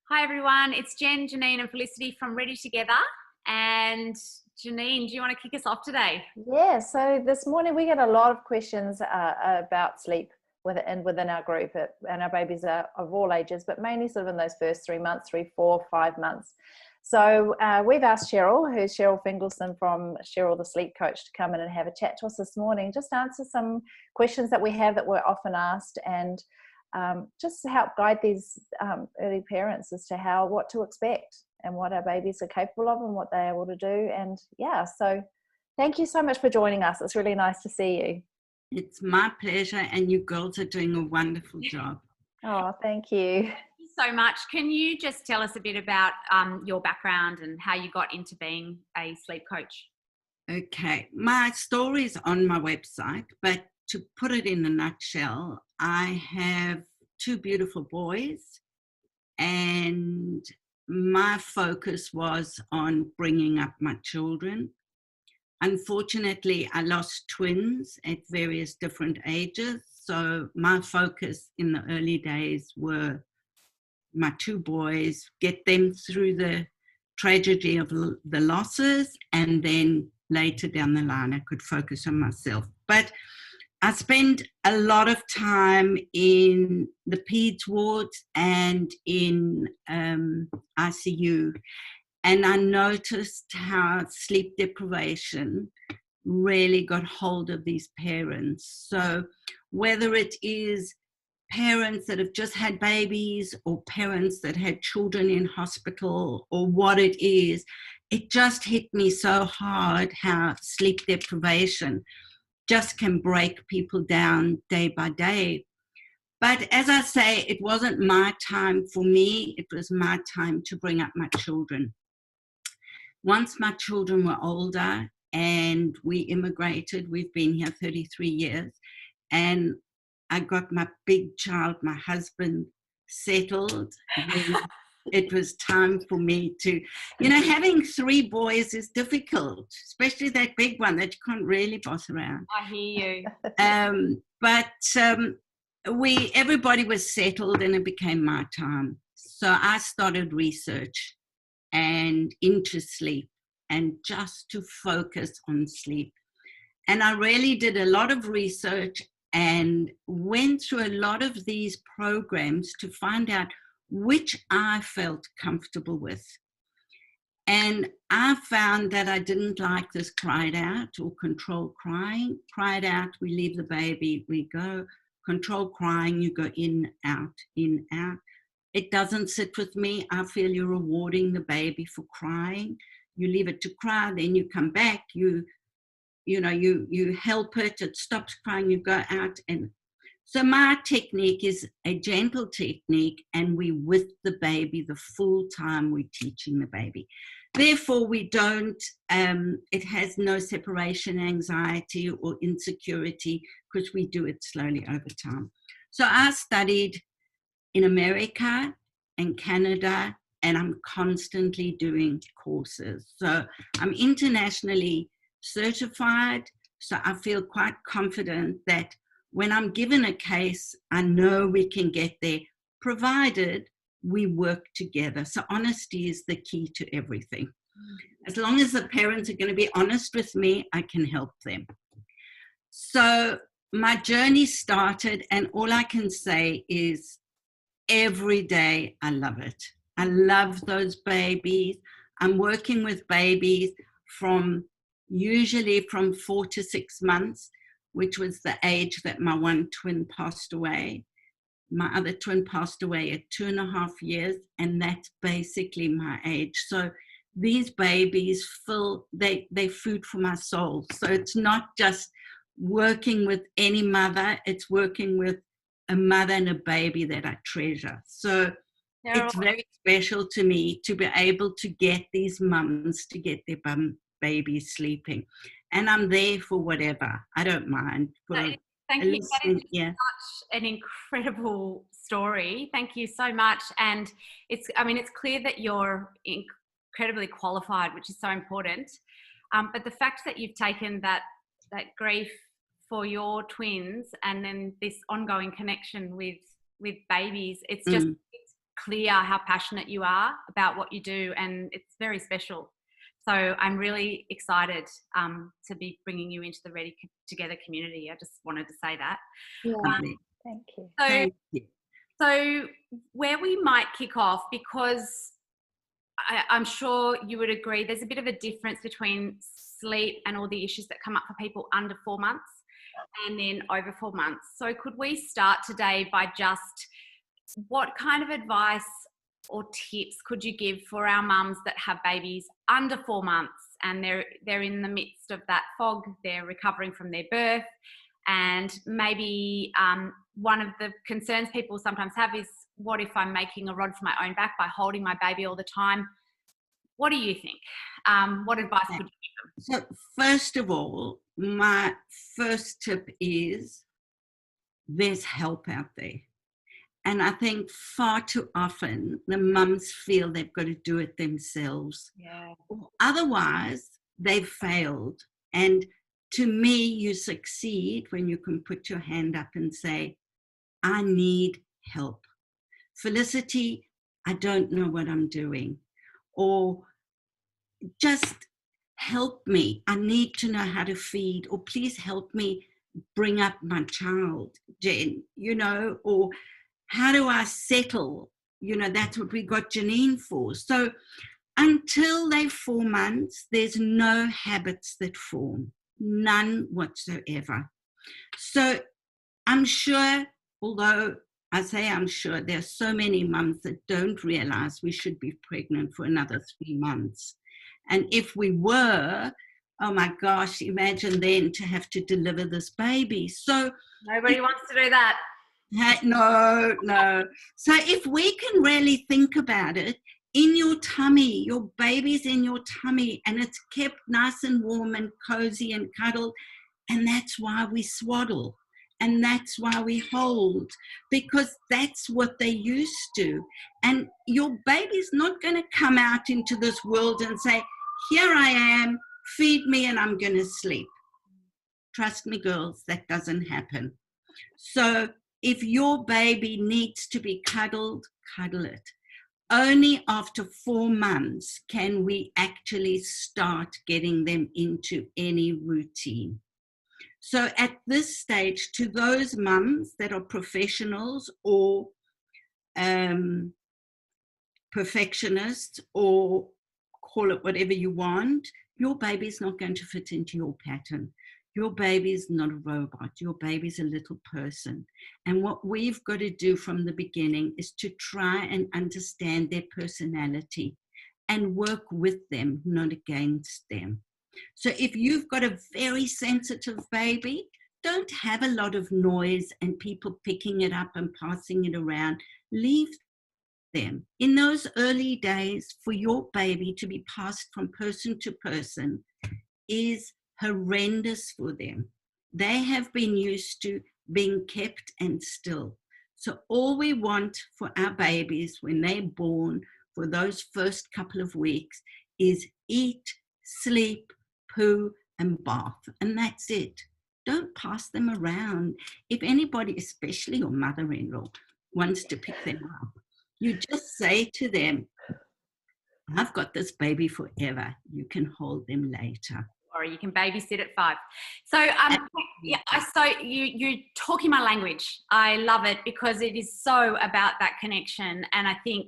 Hi everyone, it's Jen, Janine and Felicity from Ready Together. And Janine, do you want to kick us off today? Yeah, so this morning we get a lot of questions about sleep within our group, and our babies are of all ages, but mainly sort of in those first 3 months, 3, 4, 5 months. So we've asked Cheryl, who's Cheryl Fingelson from Cheryl the Sleep Coach, to come in and have a chat to us this morning, just answer some questions that we have that we're often asked, and just to help guide these early parents as to what to expect and what our babies are capable of and what they're able to do. And yeah, so thank you so much for joining us. It's really nice to see you. It's my pleasure, and you girls are doing a wonderful job. Oh, thank you. Thank you so much. Can you just tell us a bit about your background and how you got into being a sleep coach? Okay, my story's on my website, but to put it in a nutshell, I have 2 beautiful boys, and my focus was on bringing up my children. Unfortunately, I lost twins at various different ages, so my focus in the early days were my 2 boys, get them through the tragedy of the losses, and then later down the line I could focus on myself. But I spent a lot of time in the peds wards and in ICU, and I noticed how sleep deprivation really got hold of these parents. So whether it is parents that have just had babies or parents that had children in hospital or what it is, it just hit me so hard how sleep deprivation just can break people down day by day. But as I say, it wasn't my time for me, it was my time to bring up my children. Once my children were older and we immigrated, we've been here 33 years, and I got my big child, my husband, settled. It was time for me to, having 3 boys is difficult, especially that big one that you can't really boss around. I hear you. But everybody was settled, and it became my time. So I started research and into sleep, and just to focus on sleep. And I really did a lot of research and went through a lot of these programs to find out which I felt comfortable with. And I found that I didn't like this cried out or control crying. Cried out, we leave the baby, we go. Control crying, you go in, out, in, out. It doesn't sit with me. I feel you're rewarding the baby for crying. You leave it to cry, then you come back, you help it, it stops crying, you go out. And so my technique is a gentle technique, and we with the baby the full time we're teaching the baby. Therefore, we don't, it has no separation anxiety or insecurity, because we do it slowly over time. So I studied in America and Canada, and I'm constantly doing courses. So I'm internationally certified, so I feel quite confident that when I'm given a case, I know we can get there, provided we work together. So honesty is the key to everything. As long as the parents are going to be honest with me, I can help them. So my journey started, and all I can say is every day I love it. I love those babies. I'm working with babies usually from 4 to 6 months, which was the age that my one twin passed away. My other twin passed away at 2.5 years, and that's basically my age. So these babies they're food for my soul. So it's not just working with any mother, it's working with a mother and a baby that I treasure. So it's very special to me to be able to get these mums to get their babies sleeping. And I'm there for whatever. I don't mind. Thank you. That is such an incredible story. Thank you so much. And it's clear that you're incredibly qualified, which is so important. But the fact that you've taken that grief for your twins and then this ongoing connection with babies, it's clear how passionate you are about what you do, and it's very special. So I'm really excited to be bringing you into the Ready Together community. I just wanted to say that. Yeah, thank you. Thank you. So where we might kick off, because I'm sure you would agree, there's a bit of a difference between sleep and all the issues that come up for people under 4 months and then over 4 months. So could we start today by just, what kind of advice or tips could you give for our mums that have babies under 4 months and they're in the midst of that fog, they're recovering from their birth, and maybe one of the concerns people sometimes have is, what if I'm making a rod for my own back by holding my baby all the time? What do you think? What advice could you give them? So first of all, my first tip is there's help out there. And I think far too often the mums feel they've got to do it themselves. Yeah. Otherwise, they've failed. And to me, you succeed when you can put your hand up and say, I need help. Felicity, I don't know what I'm doing. Or just help me. I need to know how to feed. Or please help me bring up my child, Jen, or how do I settle? That's what we got Janine for. So until they're 4 months, there's no habits that form, none whatsoever. So I'm sure, although I say I'm sure, there are so many mums that don't realize we should be pregnant for another 3 months. And if we were, oh my gosh, imagine then to have to deliver this baby. So nobody wants to do that. No. So if we can really think about it, in your tummy, your baby's in your tummy, and it's kept nice and warm and cozy and cuddled, and that's why we swaddle, and that's why we hold, because that's what they used to. And your baby's not going to come out into this world and say, here I am, feed me and I'm going to sleep. Trust me, girls, that doesn't happen. So if your baby needs to be cuddled, cuddle it. Only after 4 months can we actually start getting them into any routine. So at this stage, to those mums that are professionals or perfectionists, or call it whatever you want, your baby's not going to fit into your pattern. Your baby is not a robot. Your baby's a little person. And what we've got to do from the beginning is to try and understand their personality and work with them, not against them. So if you've got a very sensitive baby, don't have a lot of noise and people picking it up and passing it around. Leave them. In those early days, for your baby to be passed from person to person is horrendous for them. They have been used to being kept and still. So all we want for our babies when they're born, for those first couple of weeks, is eat, sleep, poo, and bath. And that's it. Don't pass them around. If anybody, especially your mother-in-law, wants to pick them up, you just say to them, I've got this baby forever. You can hold them later. Or you can babysit at 5. So yeah, so you're talking my language. I love it because it is so about that connection. And I think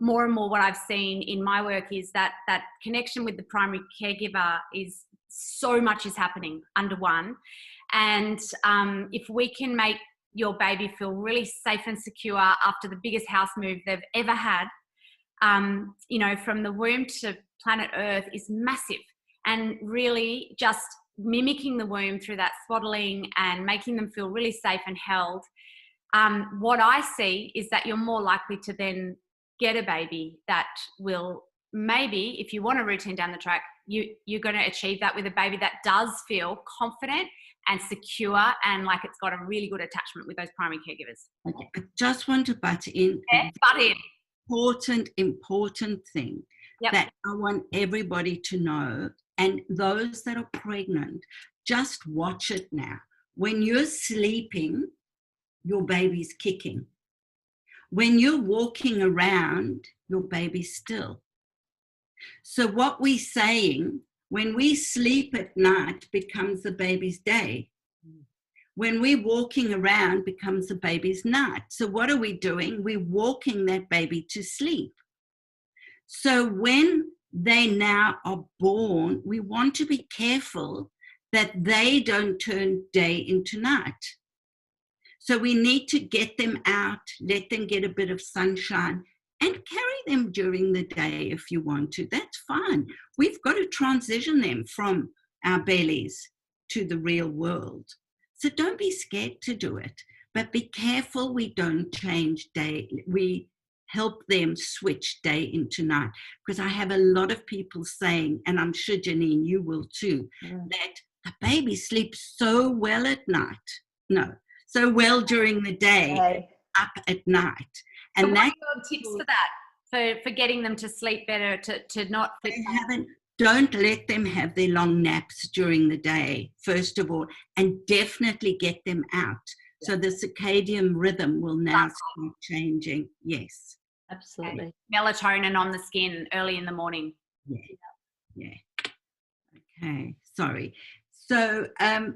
more and more what I've seen in my work is that connection with the primary caregiver is so much is happening under one. And if we can make your baby feel really safe and secure after the biggest house move they've ever had, from the womb to planet Earth is massive. And really just mimicking the womb through that swaddling and making them feel really safe and held. What I see is that you're more likely to then get a baby that will, maybe if you want a routine down the track, you're going to achieve that with a baby that does feel confident and secure and like it's got a really good attachment with those primary caregivers. Okay. I just want to butt in. Yeah, butt in. Important thing that I want everybody to know, and those that are pregnant, just watch it now. When you're sleeping, your baby's kicking. When you're walking around, your baby's still. So what we're saying, when we sleep at night, becomes the baby's day. When we're walking around, becomes the baby's night. So what are we doing? We're walking that baby to sleep. So when they now are born, we want to be careful that they don't turn day into night. So we need to get them out, let them get a bit of sunshine, and carry them during the day if you want to. That's fine. We've got to transition them from our bellies to the real world. So don't be scared to do it, but be careful we don't change day. We help them switch day into night, because I have a lot of people saying, and I'm sure Janine, you will too, that the baby sleeps so well at night. No, so well during the day, up at night. And so what that's are your tips for that? For getting them to sleep better, to not don't let them have their long naps during the day, first of all, and definitely get them out. So the circadian rhythm will now start changing. Yes. Absolutely. Melatonin on the skin early in the morning. Yeah. Okay, sorry. So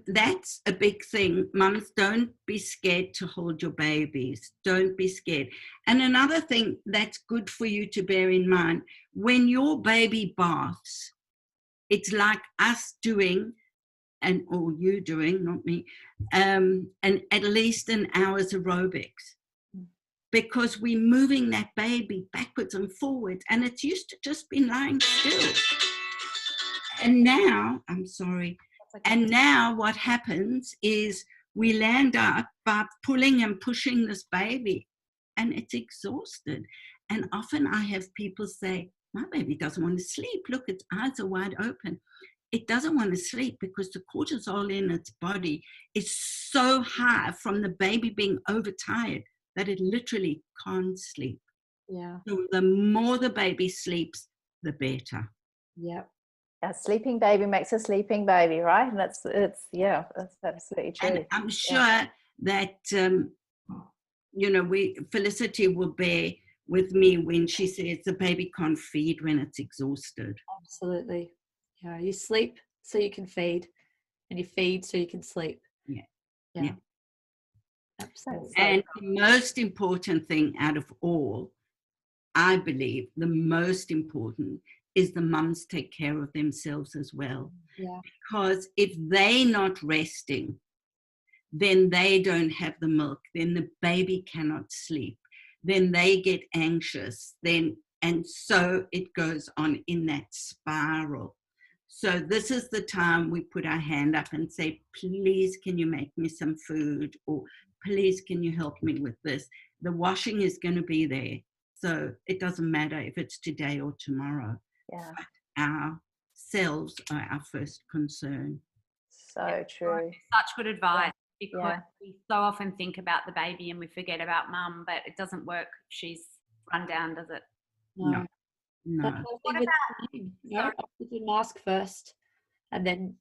that's a big thing. Mums, don't be scared to hold your babies. Don't be scared. And another thing that's good for you to bear in mind, when your baby baths, it's like us doing, or you doing, not me, and at least an hour's aerobics. Because we're moving that baby backwards and forwards, and it's used to just be lying still. And now, I'm sorry, and now what happens is we land up by pulling and pushing this baby, and it's exhausted. And often I have people say, my baby doesn't want to sleep. Look, its eyes are wide open. It doesn't want to sleep because the cortisol in its body is so high from the baby being overtired that it literally can't sleep. Yeah. So the more the baby sleeps, the better. Yeah. A sleeping baby makes a sleeping baby, right? And that's absolutely true. And I'm sure that Felicity will bear with me when she says the baby can't feed when it's exhausted. Absolutely. Yeah, you sleep so you can feed, and you feed so you can sleep. Yeah. Absolutely. And the most important thing out of all, I believe, the most important is the mums take care of themselves as well. Yeah. Because if they're not resting, then they don't have the milk, then the baby cannot sleep, then they get anxious, and so it goes on in that spiral. So this is the time we put our hand up and say, please, can you make me some food? Or please, can you help me with this? The washing is going to be there. So it doesn't matter if it's today or tomorrow. Yeah. But ourselves are our first concern. So true. Such good advice, because we so often think about the baby and we forget about mum, but it doesn't work if she's run down, does it? No. What about, with your mask first, and then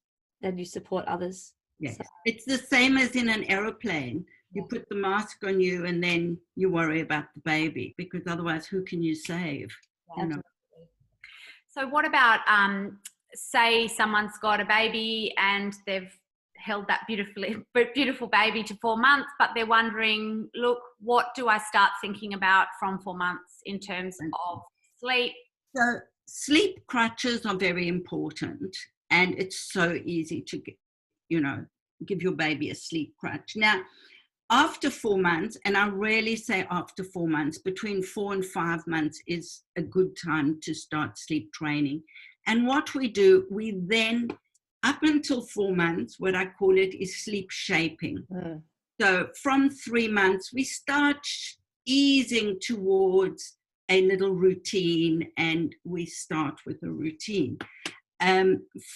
you support others. Yes. So. It's the same as in an aeroplane. You put the mask on you and then you worry about the baby, because otherwise who can you save? So what about, say someone's got a baby and they've held that beautiful baby to 4 months, but they're wondering, look, what do I start thinking about from 4 months in terms of sleep? So sleep crutches are very important, and it's so easy to give your baby a sleep crutch. Now, after 4 months, and I rarely say after 4 months, between 4 and 5 months is a good time to start sleep training. And what we do, we then, up until 4 months, what I call it is sleep shaping. So from 3 months, we start easing towards a little routine, and we start with a routine.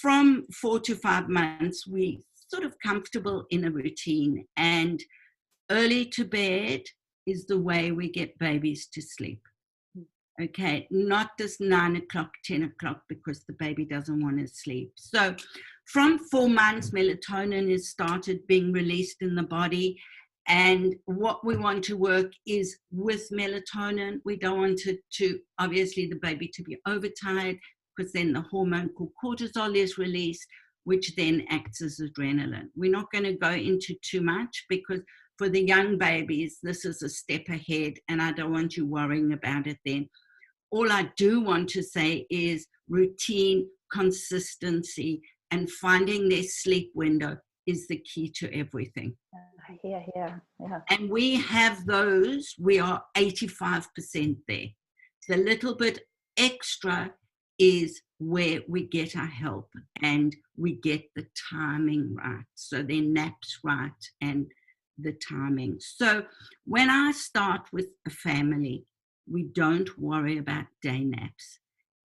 From 4 to 5 months, we sort of comfortable in a routine, and early to bed is the way we get babies to sleep. Okay, not just 9 o'clock, 10 o'clock, because the baby doesn't want to sleep. So from 4 months, melatonin is started being released in the body, And what we want to work is with melatonin. We don't want it to, obviously, the baby to be overtired, because then the hormone called cortisol is released, which then acts as adrenaline. We're not going to go into too much, because for the young babies, this is a step ahead, and I don't want you worrying about it then. All I do want to say is routine, consistency, and finding their sleep window is the key to everything. Yeah. And we have those, we are 85% there. The little bit extra is where we get our help and we get the timing right. So their naps right and the timing. So when I start with a family, we don't worry about day naps,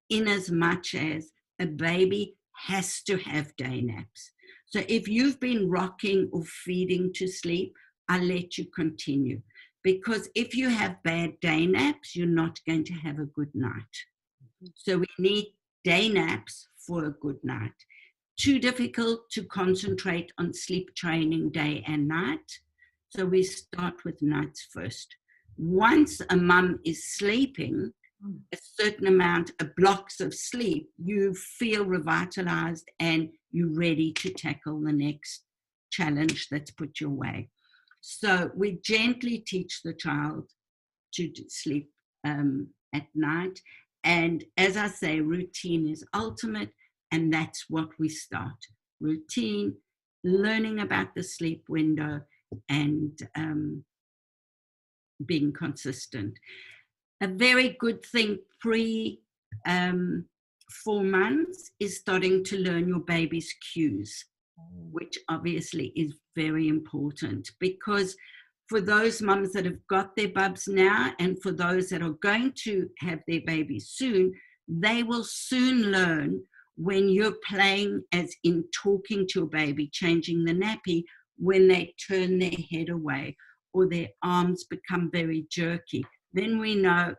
in as much as a baby has to have day naps. So if you've been rocking or feeding to sleep, I let you continue. Because if you have bad day naps, you're not going to have a good night. So we need day naps for a good night. Too difficult to concentrate on sleep training day and night. So we start with nights first. Once a mum is sleeping a certain amount of blocks of sleep, you feel revitalized and you're ready to tackle the next challenge that's put your way. So we gently teach the child to sleep at night. And as I say, routine is ultimate, and that's what we start. Routine, learning about the sleep window, and being consistent. A very good thing pre 4 months is starting to learn your baby's cues, which obviously is very important, because for those mums that have got their bubs now, and for those that are going to have their babies soon, they will soon learn when you're playing, as in talking to a baby, changing the nappy, when they turn their head away or their arms become very jerky. Then we know,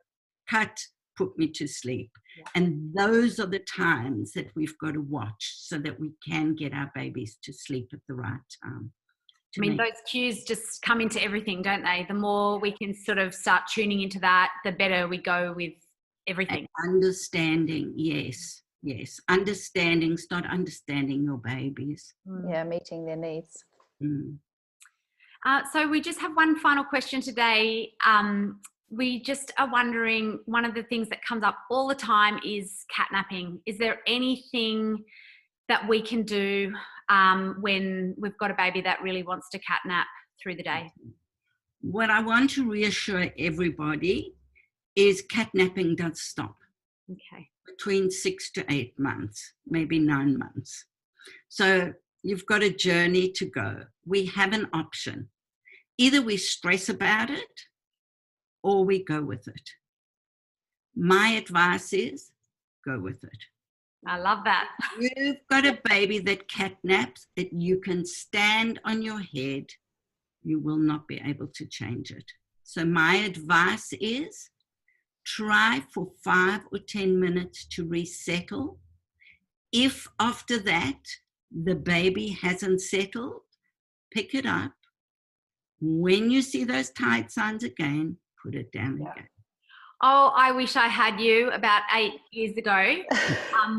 cut, put me to sleep. Yeah. And those are the times that we've got to watch so that we can get our babies to sleep at the right time. I mean, those cues just come into everything, don't they? The more we can sort of start tuning into that, the better we go with everything. And understanding, yes. Understanding, start understanding your babies. Yeah, meeting their needs. So we just have one final question today. We just are wondering, one of the things that comes up all the time is catnapping. Is there anything that we can do when we've got a baby that really wants to catnap through the day? What I want to reassure everybody is catnapping does stop. Okay. Between 6 to 8 months, maybe 9 months. So you've got a journey to go. We have an option. Either we stress about it or we go with it. My advice is go with it. I love that. You've got a baby that catnaps, that you can stand on your head, you will not be able to change it. So my advice is try for 5 or 10 minutes to resettle. If after that the baby hasn't settled, pick it up. When you see those tight signs again, put it down again. Oh, I wish I had you about 8 years ago,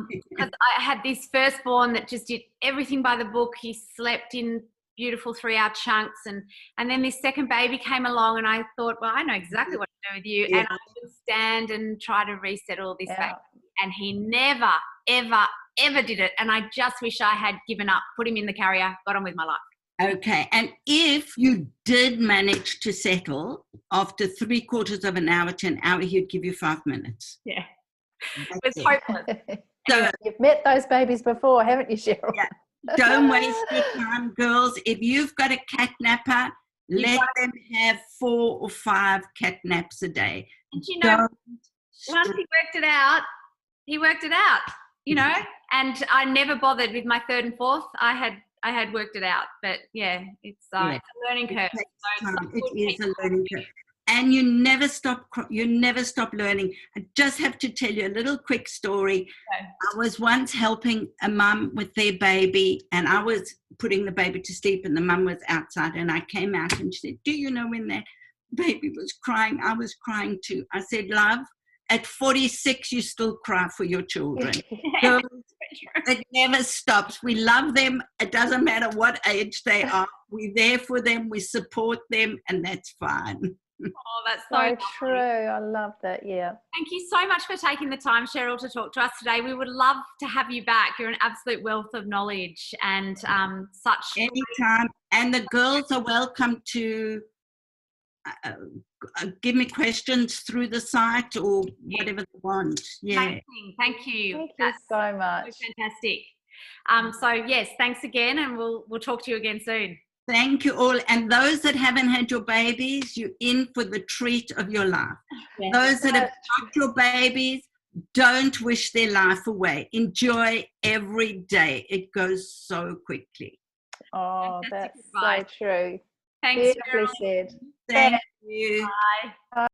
because I had this firstborn that just did everything by the book. He slept in beautiful 3-hour chunks, and then this second baby came along, and I thought, well, I know exactly what to do with you, and I would stand and try to resettle this baby, and he never, ever, ever did it, and I just wish I had given up, put him in the carrier, got on with my life. Okay, and if you did manage to settle, after 3/4 of an hour to an hour, he'd give you 5 minutes. Yeah, it was hopeless. So, you've met those babies before, haven't you, Cheryl? Yeah. Don't waste your time, girls. If you've got a catnapper, let them have 4 or 5 catnaps a day. And you know, once he worked it out, you know, and I never bothered with my 3rd and 4th. I had worked it out, but yeah, it's a learning curve. It is a learning curve. and you never stop learning. I just have to tell you a little quick story. Okay. I was once helping a mum with their baby, and I was putting the baby to sleep, and the mum was outside, and I came out and she said, do you know when that baby was crying, I was crying too. I said, love, at 46 you still cry for your children. So it never stops. We love them. It doesn't matter what age they are. We're there for them. We support them, and that's fine. Oh, that's so So lovely. true. I love that. Yeah. Thank you so much for taking the time, Cheryl, to talk to us today. We would love to have you back. You're an absolute wealth of knowledge and such. Anytime. And the girls are welcome to give me questions through the site or whatever they want. Yeah. Amazing. Thank you. Thank you so much. So fantastic. So yes, thanks again, and we'll talk to you again soon. Thank you all. And those that haven't had your babies, you're in for the treat of your life. Yeah. Those that have got your babies, don't wish their life away. Enjoy every day. It goes so quickly. Oh, Fantastic that's advice. so true. Thanks, Beautifully Cheryl. said. Thank you. Bye. Bye.